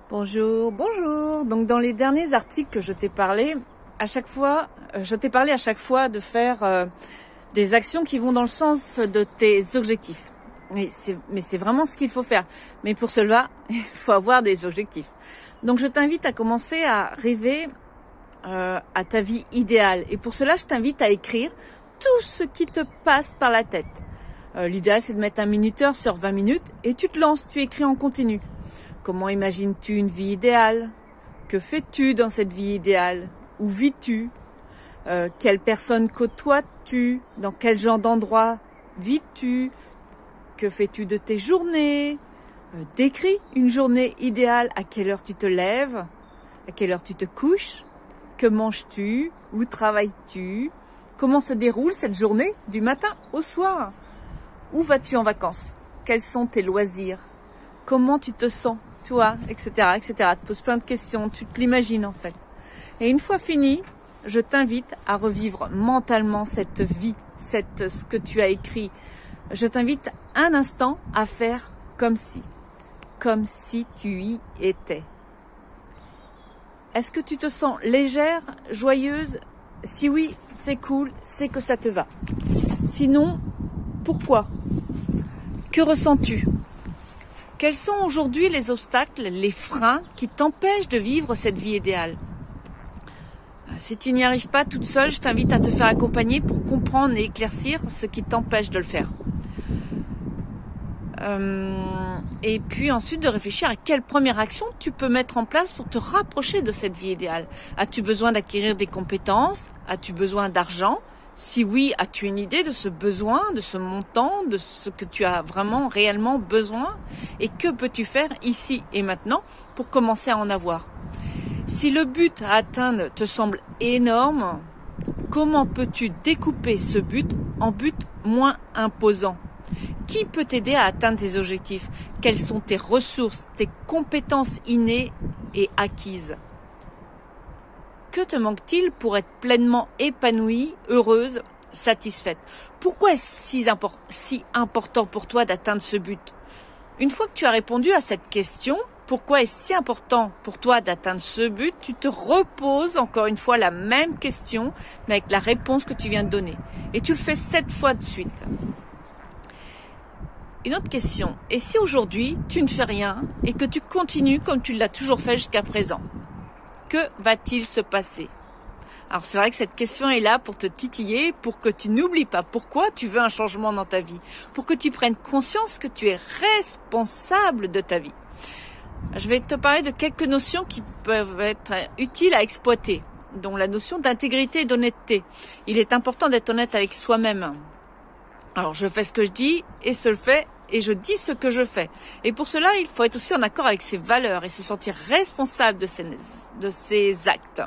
Bonjour, bonjour. Donc dans les derniers articles que je t'ai parlé, je t'ai parlé à chaque fois de faire des actions qui vont dans le sens de tes objectifs. Mais c'est vraiment ce qu'il faut faire. Mais pour cela, il faut avoir des objectifs. Donc je t'invite à commencer à rêver à ta vie idéale. Et pour cela, je t'invite à écrire tout ce qui te passe par la tête. L'idéal, c'est de mettre un minuteur sur 20 minutes et tu te lances, tu écris en continu. Comment imagines-tu une vie idéale? Que fais-tu dans cette vie idéale? Où vis-tu? Quelle personne côtoies-tu? Dans quel genre d'endroit vis-tu? Que fais-tu de tes journées? Décris une journée idéale. À quelle heure tu te lèves? À quelle heure tu te couches? Que manges-tu? Où travailles-tu? Comment se déroule cette journée du matin au soir? Où vas-tu en vacances? Quels sont tes loisirs? Comment tu te sens, toi, etc., etc. Tu te poses plein de questions, tu te l'imagines en fait. Et une fois fini, je t'invite à revivre mentalement cette vie, ce que tu as écrit. Je t'invite un instant à faire comme si tu y étais. Est-ce que tu te sens légère, joyeuse? Si oui, c'est cool, c'est que ça te va. Sinon, pourquoi? Que ressens-tu? Quels sont aujourd'hui les obstacles, les freins qui t'empêchent de vivre cette vie idéale? Si tu n'y arrives pas toute seule, je t'invite à te faire accompagner pour comprendre et éclaircir ce qui t'empêche de le faire. Et puis ensuite de réfléchir à quelle première action tu peux mettre en place pour te rapprocher de cette vie idéale. As-tu besoin d'acquérir des compétences? As-tu besoin d'argent? Si oui, as-tu une idée de ce besoin, de ce montant, de ce que tu as vraiment réellement besoin? Et que peux-tu faire ici et maintenant pour commencer à en avoir? Si le but à atteindre te semble énorme, comment peux-tu découper ce but en buts moins imposants? Qui peut t'aider à atteindre tes objectifs? Quelles sont tes ressources, tes compétences innées et acquises? Que te manque-t-il pour être pleinement épanouie, heureuse, satisfaite? Pourquoi est-ce si important pour toi d'atteindre ce but? Une fois que tu as répondu à cette question, pourquoi est-ce si important pour toi d'atteindre ce but, tu te reposes encore une fois la même question, mais avec la réponse que tu viens de donner. Et tu le fais 7 fois de suite. Une autre question, et si aujourd'hui tu ne fais rien et que tu continues comme tu l'as toujours fait jusqu'à présent? Que va-t-il se passer? Alors c'est vrai que cette question est là pour te titiller, pour que tu n'oublies pas pourquoi tu veux un changement dans ta vie, pour que tu prennes conscience que tu es responsable de ta vie. Je vais te parler de quelques notions qui peuvent être utiles à exploiter, dont la notion d'intégrité et d'honnêteté. Il est important d'être honnête avec soi-même. Alors je fais ce que je dis et et je dis ce que je fais. Et pour cela, il faut être aussi en accord avec ses valeurs et se sentir responsable de ses actes.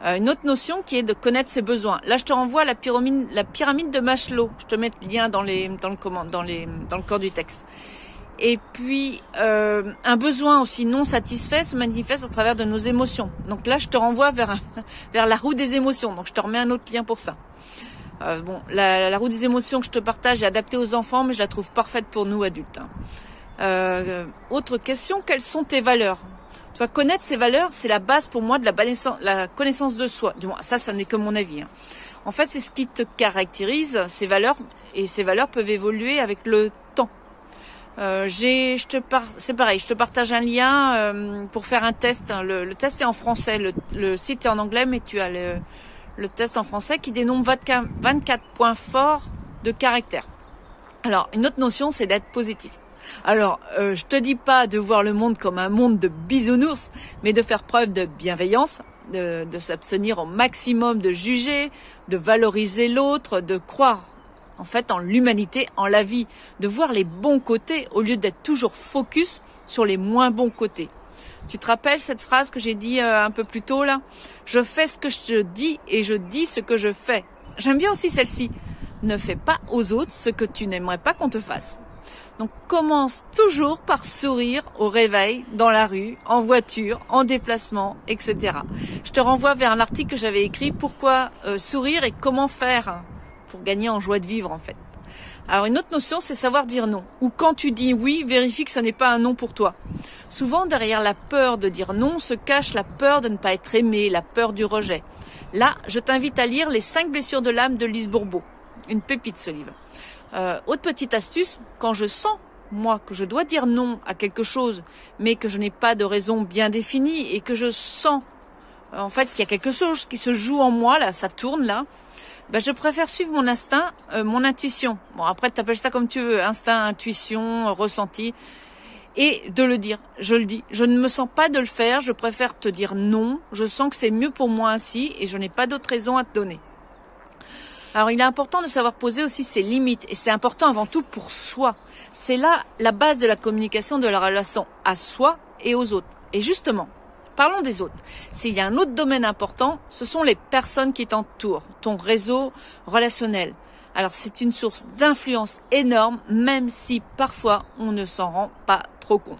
Une autre notion qui est de connaître ses besoins. Là, je te renvoie à la pyramide de Maslow. Je te mets le lien dans le corps du texte. Et puis, un besoin aussi non satisfait se manifeste au travers de nos émotions. Donc là, je te renvoie vers la roue des émotions. Donc, je te remets un autre lien pour ça. La roue des émotions que je te partage est adaptée aux enfants, mais je la trouve parfaite pour nous adultes. Autre question, quelles sont tes valeurs? Tu vas connaître ces valeurs, c'est la base pour moi de la connaissance de soi. Du moins, ça n'est que mon avis. En fait, c'est ce qui te caractérise, ces valeurs, et ces valeurs peuvent évoluer avec le temps. C'est pareil, je te partage un lien pour faire un test. Le test est en français, le site est en anglais, mais tu as le test en français qui dénombre 24 points forts de caractère. Alors, une autre notion, c'est d'être positif. Alors, je te dis pas de voir le monde comme un monde de bisounours, mais de faire preuve de bienveillance, de s'abstenir au maximum de juger, de valoriser l'autre, de croire en fait en l'humanité, en la vie, de voir les bons côtés au lieu d'être toujours focus sur les moins bons côtés. Tu te rappelles cette phrase que j'ai dit un peu plus tôt là? Je fais ce que je te dis et je dis ce que je fais. J'aime bien aussi celle-ci. Ne fais pas aux autres ce que tu n'aimerais pas qu'on te fasse. Donc commence toujours par sourire au réveil, dans la rue, en voiture, en déplacement, etc. Je te renvoie vers un article que j'avais écrit, pourquoi sourire et comment faire pour gagner en joie de vivre en fait. Alors une autre notion, c'est savoir dire non. Ou quand tu dis oui, vérifie que ce n'est pas un non pour toi. Souvent, derrière la peur de dire non se cache la peur de ne pas être aimé, la peur du rejet. Là, je t'invite à lire Les 5 blessures de l'âme de Lise Bourbeau. Une pépite, ce livre. Autre petite astuce, quand je sens, moi, que je dois dire non à quelque chose, mais que je n'ai pas de raison bien définie et que je sens, en fait, qu'il y a quelque chose qui se joue en moi, là, ça tourne, là, ben, je préfère suivre mon instinct, mon intuition. Bon, après, tu appelles ça comme tu veux, instinct, intuition, ressenti, et de le dire. Je le dis. Je ne me sens pas de le faire, je préfère te dire non, je sens que c'est mieux pour moi ainsi, et je n'ai pas d'autre raison à te donner. Alors, il est important de savoir poser aussi ses limites, et c'est important avant tout pour soi. C'est là la base de la communication de la relation à soi et aux autres. Et justement, parlons des autres. S'il y a un autre domaine important, ce sont les personnes qui t'entourent, ton réseau relationnel. Alors, c'est une source d'influence énorme, même si parfois on ne s'en rend pas trop compte.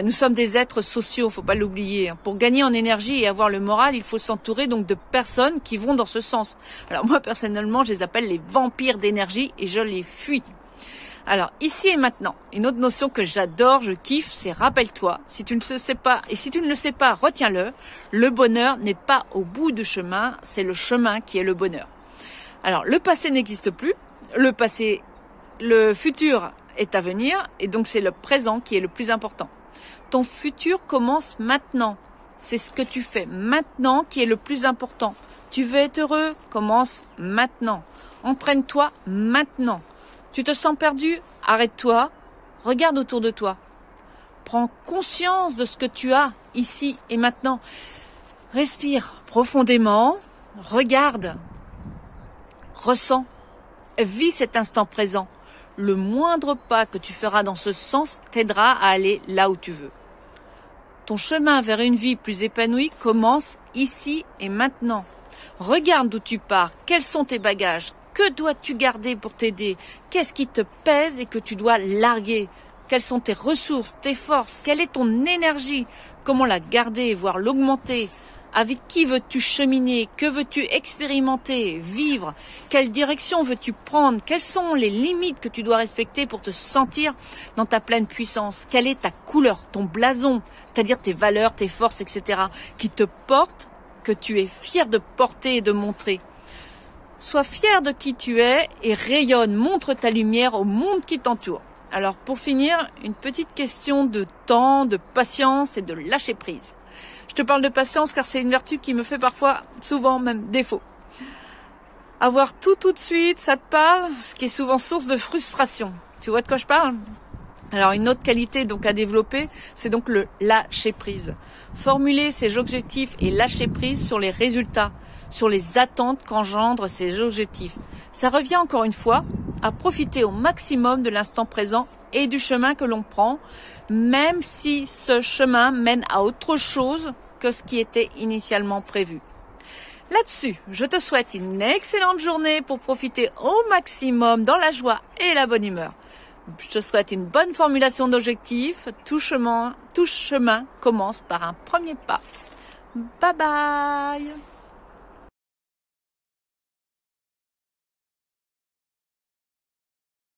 Nous sommes des êtres sociaux, faut pas l'oublier. Pour gagner en énergie et avoir le moral, il faut s'entourer donc de personnes qui vont dans ce sens. Alors moi, personnellement, je les appelle les vampires d'énergie et je les fuis. Alors, ici et maintenant, une autre notion que j'adore, je kiffe, c'est rappelle-toi. Si tu ne le sais pas, et si tu ne le sais pas, retiens-le. Le bonheur n'est pas au bout du chemin, c'est le chemin qui est le bonheur. Alors, le passé n'existe plus. Le futur est à venir, et donc c'est le présent qui est le plus important. Ton futur commence maintenant. C'est ce que tu fais maintenant qui est le plus important. Tu veux être heureux? Commence maintenant. Entraîne-toi maintenant. Tu te sens perdu? Arrête-toi. Regarde autour de toi. Prends conscience de ce que tu as ici et maintenant. Respire profondément. Regarde. Ressens. Vis cet instant présent. Le moindre pas que tu feras dans ce sens t'aidera à aller là où tu veux. Ton chemin vers une vie plus épanouie commence ici et maintenant. Regarde d'où tu pars, quels sont tes bagages, que dois-tu garder pour t'aider, qu'est-ce qui te pèse et que tu dois larguer, quelles sont tes ressources, tes forces, quelle est ton énergie, comment la garder, voire l'augmenter. Avec qui veux-tu cheminer? Que veux-tu expérimenter, vivre? Quelle direction veux-tu prendre? Quelles sont les limites que tu dois respecter pour te sentir dans ta pleine puissance? Quelle est ta couleur, ton blason, c'est-à-dire tes valeurs, tes forces, etc., qui te portent, que tu es fier de porter et de montrer? Sois fier de qui tu es et rayonne, montre ta lumière au monde qui t'entoure. Alors pour finir, une petite question de temps, de patience et de lâcher prise. Je te parle de patience car c'est une vertu qui me fait parfois, souvent même, défaut. Avoir tout de suite, ça te parle, ce qui est souvent source de frustration. Tu vois de quoi je parle? Alors une autre qualité donc à développer, c'est donc le lâcher prise. Formuler ses objectifs et lâcher prise sur les résultats, sur les attentes qu'engendrent ces objectifs. Ça revient encore une fois à profiter au maximum de l'instant présent et du chemin que l'on prend, même si ce chemin mène à autre chose que ce qui était initialement prévu. Là-dessus, je te souhaite une excellente journée pour profiter au maximum dans la joie et la bonne humeur. Je te souhaite une bonne formulation d'objectifs. Tout chemin commence par un premier pas. Bye bye!